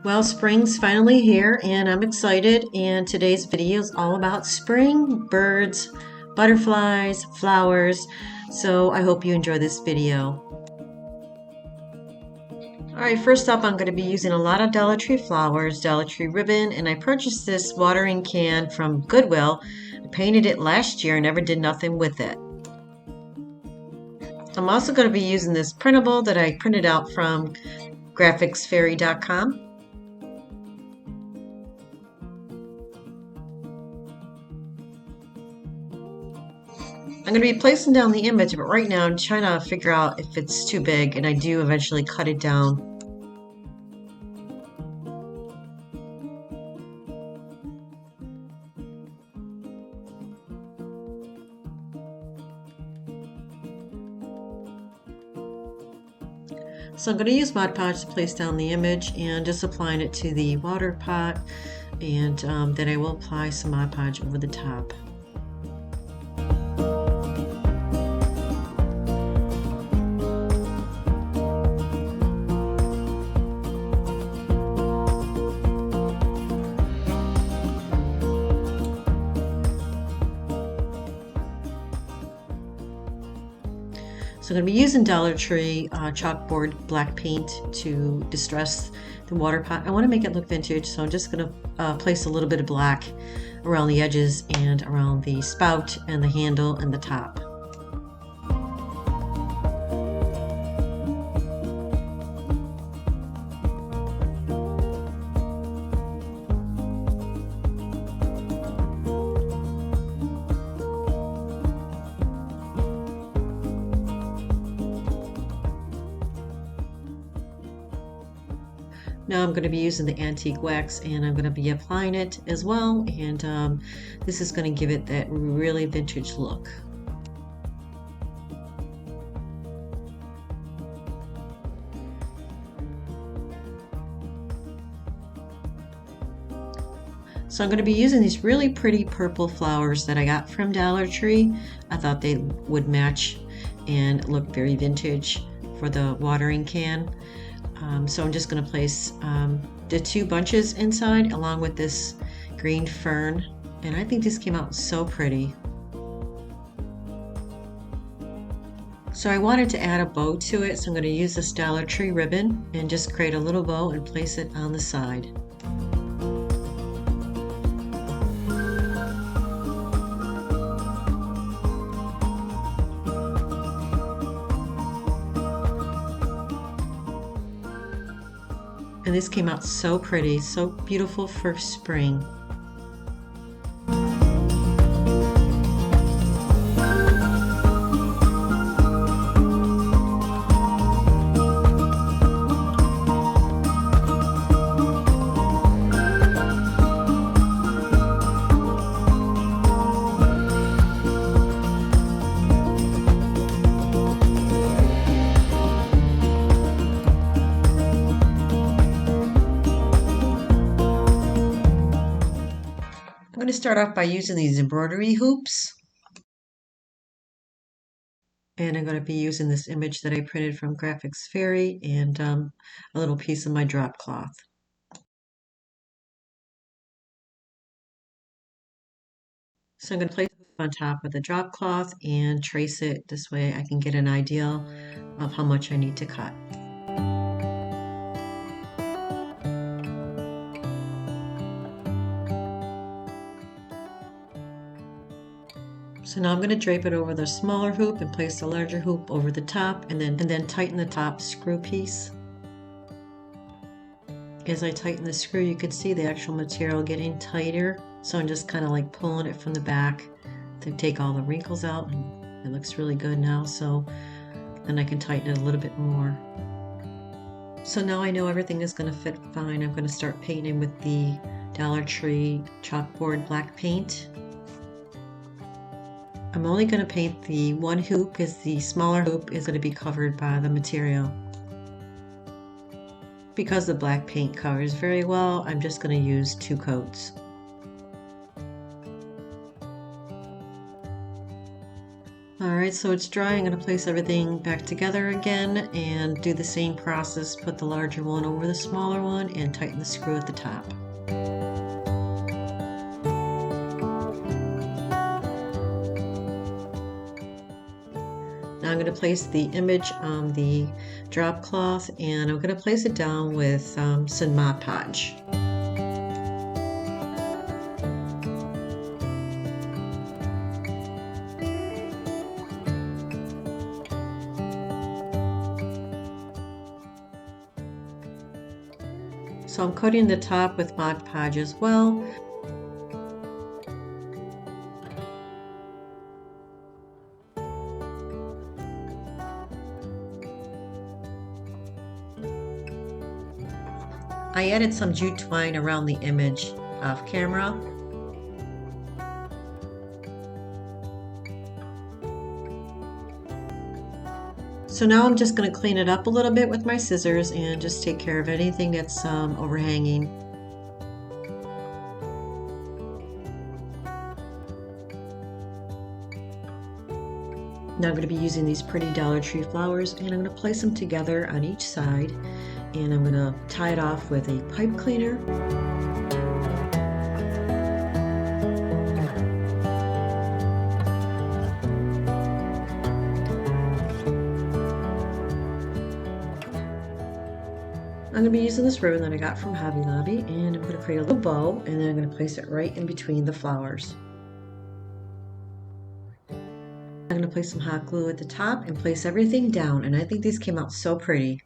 Well, spring's finally here and I'm excited, and today's video is all about spring, birds, butterflies, flowers. So I hope you enjoy this video. Alright, first up I'm going to be using a lot of Dollar Tree flowers, Dollar Tree ribbon, and I purchased this watering can from Goodwill. I painted it last year and never did nothing with it. I'm also going to be using this printable that I printed out from graphicsfairy.com. I'm going to be placing down the image, but right now I'm trying to figure out if it's too big, and I do eventually cut it down. So I'm going to use Mod Podge to place down the image and just applying it to the water pot, and then I will apply some Mod Podge over the top. So I'm going to be using Dollar Tree chalkboard black paint to distress the water pot. I want to make it look vintage, so I'm just going to place a little bit of black around the edges and around the spout and the handle and the top. Now I'm going to be using the antique wax, and I'm going to be applying it as well, and this is going to give it that really vintage look. So I'm going to be using these really pretty purple flowers that I got from Dollar Tree. I thought they would match and look very vintage for the watering can. So I'm just going to place the two bunches inside along with this green fern, and I think this came out so pretty. So I wanted to add a bow to it, so I'm going to use this Dollar Tree ribbon and just create a little bow and place it on the side. And this came out so pretty, so beautiful for spring. I'm going to start off by using these embroidery hoops, and I'm going to be using this image that I printed from Graphics Fairy and a little piece of my drop cloth. So I'm going to place it on top of the drop cloth and trace it. This way I can get an idea of how much I need to cut. So now I'm going to drape it over the smaller hoop and place the larger hoop over the top, and then tighten the top screw piece. As I tighten the screw, you can see the actual material getting tighter. So I'm just kind of like pulling it from the back to take all the wrinkles out, and it looks really good now. So then I can tighten it a little bit more. So now I know everything is going to fit fine. I'm going to start painting with the Dollar Tree chalkboard black paint. I'm only going to paint the one hoop because the smaller hoop is going to be covered by the material. Because the black paint covers very well, I'm just going to use 2 coats. Alright, Alright, so it's dry. I'm going to place everything back together again and do the same process. Put the larger one over the smaller one and tighten the screw at the top. Now I'm going to place the image on the drop cloth and I'm going to place it down with some Mod Podge. So I'm coating the top with Mod Podge as well. I added some jute twine around the image off camera. So now I'm just going to clean it up a little bit with my scissors and just take care of anything that's overhanging. Now I'm going to be using these pretty Dollar Tree flowers and I'm going to place them together on each side and I'm going to tie it off with a pipe cleaner. I'm going to be using this ribbon that I got from Hobby Lobby and I'm going to create a little bow and then I'm going to place it right in between the flowers. I'm going to place some hot glue at the top and place everything down, and I think these came out so pretty.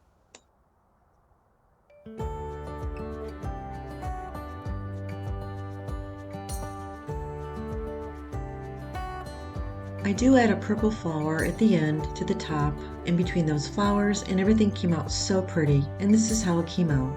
I do add a purple flower at the end to the top in between those flowers and everything came out so pretty, and this is how it came out.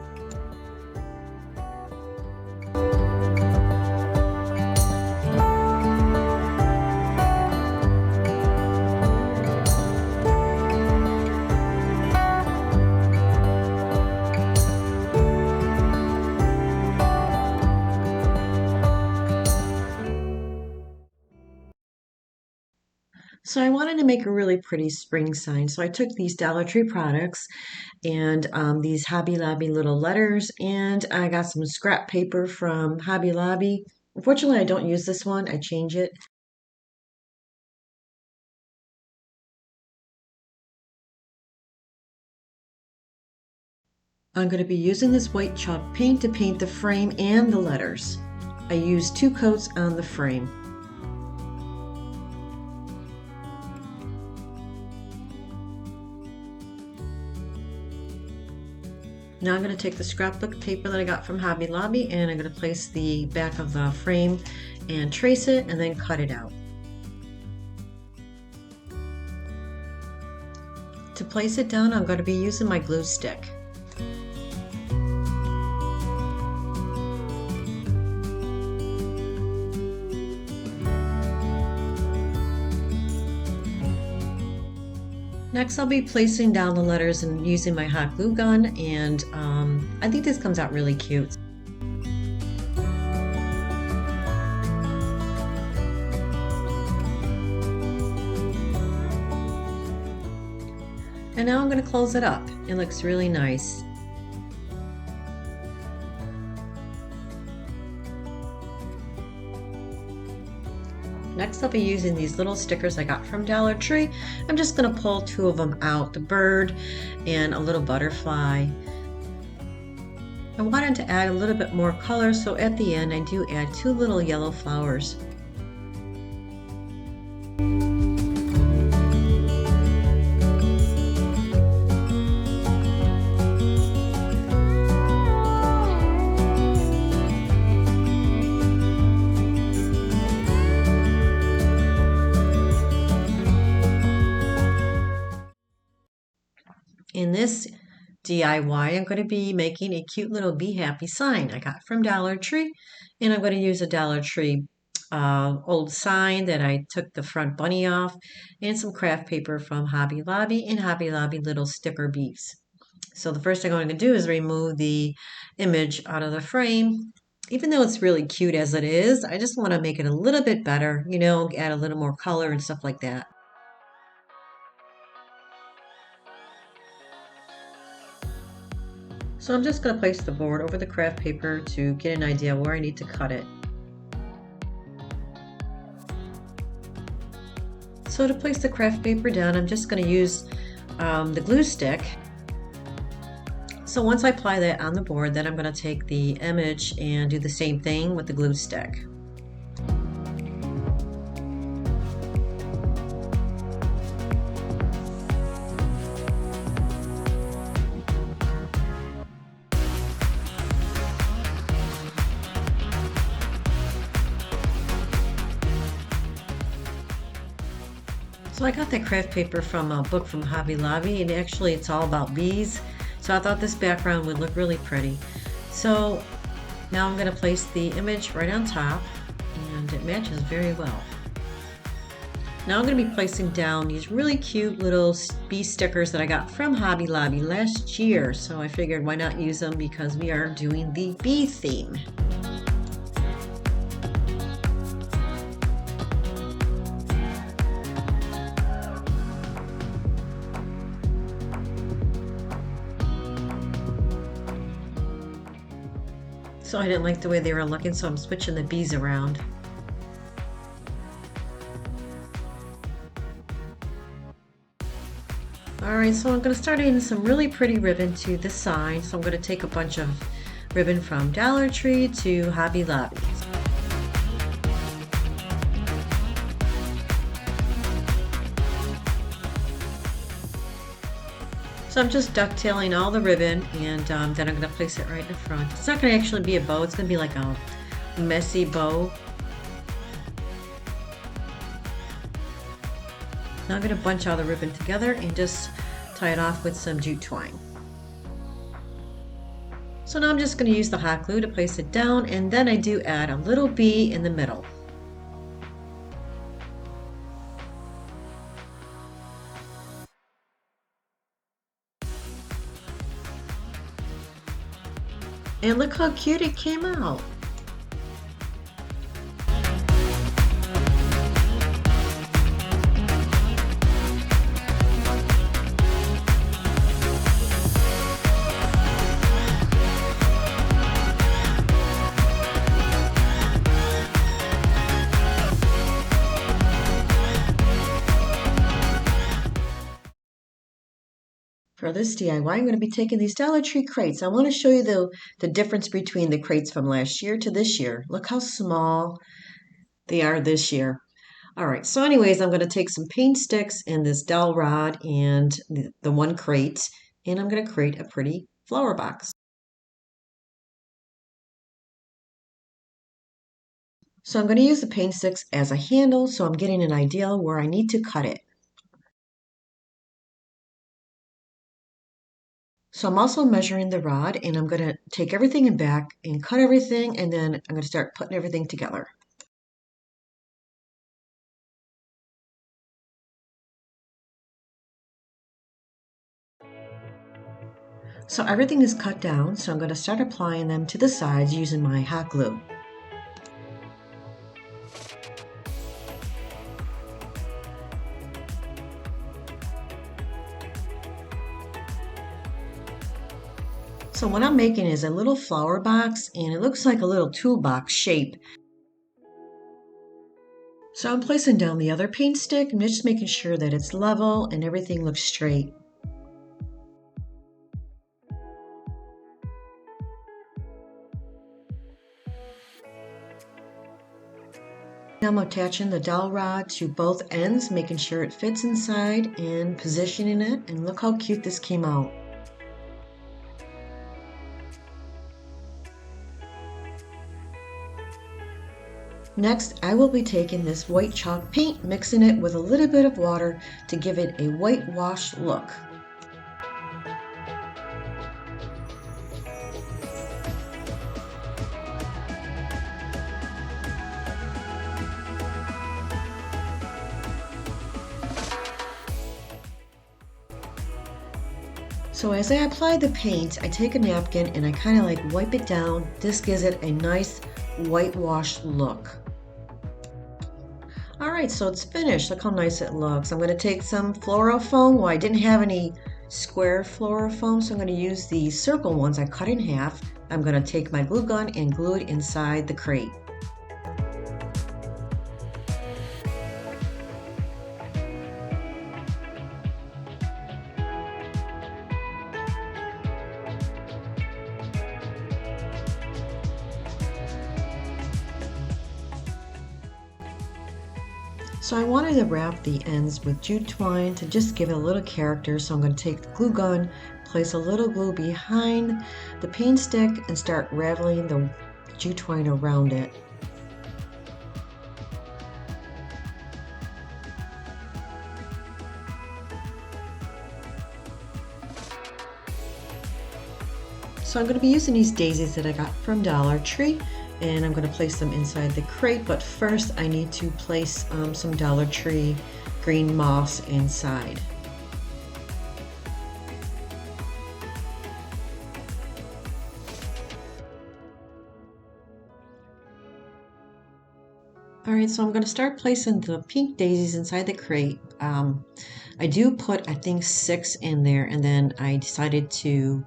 So I wanted to make a really pretty spring sign. So I took these Dollar Tree products and these Hobby Lobby little letters, and I got some scrap paper from Hobby Lobby. Unfortunately, I don't use this one. I change it. I'm going to be using this white chalk paint to paint the frame and the letters. I used 2 coats on the frame. Now I'm going to take the scrapbook paper that I got from Hobby Lobby and I'm going to place the back of the frame and trace it and then cut it out. To place it down, I'm going to be using my glue stick. Next, I'll be placing down the letters and using my hot glue gun, and I think this comes out really cute. And now I'm going to close it up. It looks really nice. Next, I'll be using these little stickers I got from Dollar Tree. I'm just going to pull 2 of them out, the bird and a little butterfly. I wanted to add a little bit more color, so at the end I do add 2 little yellow flowers. In this DIY, I'm going to be making a cute little Be Happy sign I got from Dollar Tree. And I'm going to use a Dollar Tree old sign that I took the front bunny off and some craft paper from Hobby Lobby and Hobby Lobby little sticker beads. So the first thing I'm going to do is remove the image out of the frame. Even though it's really cute as it is, I just want to make it a little bit better, you know, add a little more color and stuff like that. So I'm just going to place the board over the craft paper to get an idea where I need to cut it. So to place the craft paper down, I'm just going to use the glue stick. So once I apply that on the board, then I'm going to take the image and do the same thing with the glue stick. So I got that craft paper from a book from Hobby Lobby, and actually it's all about bees. So I thought this background would look really pretty. So now I'm going to place the image right on top, and it matches very well. Now I'm going to be placing down these really cute little bee stickers that I got from Hobby Lobby last year. So I figured why not use them, because we are doing the bee theme. So I didn't like the way they were looking, so I'm switching the bees around. Alright, so I'm going to start adding some really pretty ribbon to the side. So I'm going to take a bunch of ribbon from Dollar Tree to Hobby Lobby. So I'm just ducktailing all the ribbon, and then I'm going to place it right in front. It's not going to actually be a bow, it's going to be like a messy bow. Now I'm going to bunch all the ribbon together and just tie it off with some jute twine. So now I'm just going to use the hot glue to place it down, and then I do add a little bee in the middle. And look how cute it came out. For this DIY, I'm going to be taking these Dollar Tree crates. I want to show you the difference between the crates from last year to this year. Look how small they are this year. All right, so anyways, I'm going to take some paint sticks and this dowel rod and the one crate, and I'm going to create a pretty flower box. So I'm going to use the paint sticks as a handle, so I'm getting an idea where I need to cut it. So I'm also measuring the rod, and I'm going to take everything in back and cut everything, and then I'm going to start putting everything together. So everything is cut down, so I'm going to start applying them to the sides using my hot glue. So what I'm making is a little flower box, and it looks like a little toolbox shape. So I'm placing down the other paint stick and just making sure that it's level and everything looks straight. Now I'm attaching the dowel rod to both ends, making sure it fits inside and positioning it, and look how cute this came out. Next, I will be taking this white chalk paint, mixing it with a little bit of water to give it a whitewash look. So as I apply the paint, I take a napkin and I kind of like wipe it down. This gives it a nice whitewash look. Alright, so it's finished. Look how nice it looks. I'm going to take some floral foam. Well, I didn't have any square floral foam, so I'm going to use the circle ones I cut in half. I'm going to take my glue gun and glue it inside the crate. So I wanted to wrap the ends with jute twine to just give it a little character. So I'm going to take the glue gun, place a little glue behind the paint stick, and start raveling the jute twine around it. So I'm going to be using these daisies that I got from Dollar Tree, and I'm going to place them inside the crate, but first I need to place some Dollar Tree green moss inside. Alright, so I'm going to start placing the pink daisies inside the crate. I do put, I think, 6 in there, and then I decided to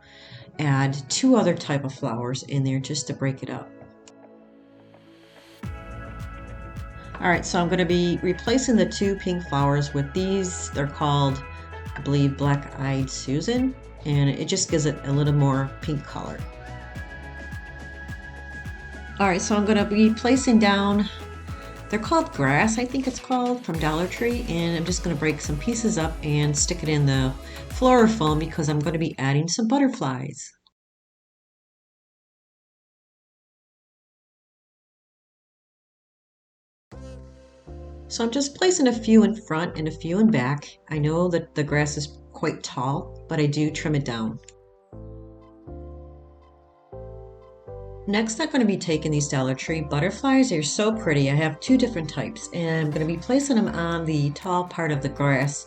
add 2 other type of flowers in there just to break it up. Alright, so I'm going to be replacing the 2 pink flowers with these. They're called, I believe, Black-Eyed Susan, and it just gives it a little more pink color. Alright, so I'm going to be placing down, they're called grass, I think it's called, from Dollar Tree, and I'm just going to break some pieces up and stick it in the floral foam because I'm going to be adding some butterflies. So I'm just placing a few in front and a few in back. I know that the grass is quite tall, but I do trim it down. Next, I'm going to be taking these Dollar Tree butterflies. They're so pretty. I have 2 different types, and I'm going to be placing them on the tall part of the grass.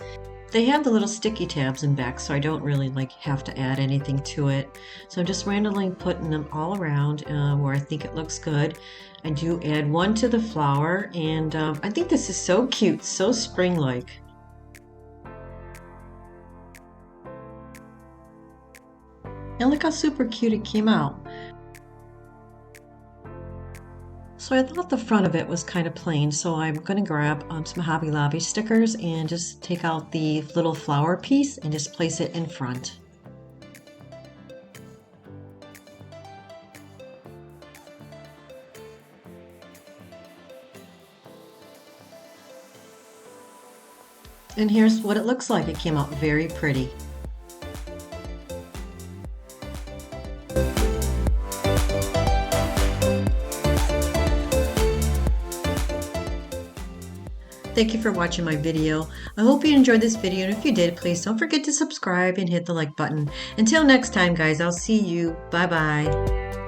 They have the little sticky tabs in back, so I don't really have to add anything to it. So I'm just randomly putting them all around where I think it looks good. I do add 1 to the flower, and I think this is so cute, so spring-like. And look how super cute it came out. So I thought the front of it was kind of plain, so I'm going to grab some Hobby Lobby stickers and just take out the little flower piece and just place it in front. And here's what it looks like. It came out very pretty. Thank you for watching my video. I hope you enjoyed this video, and if you did, please don't forget to subscribe and hit the like button. Until next time, guys, I'll see you. Bye-bye.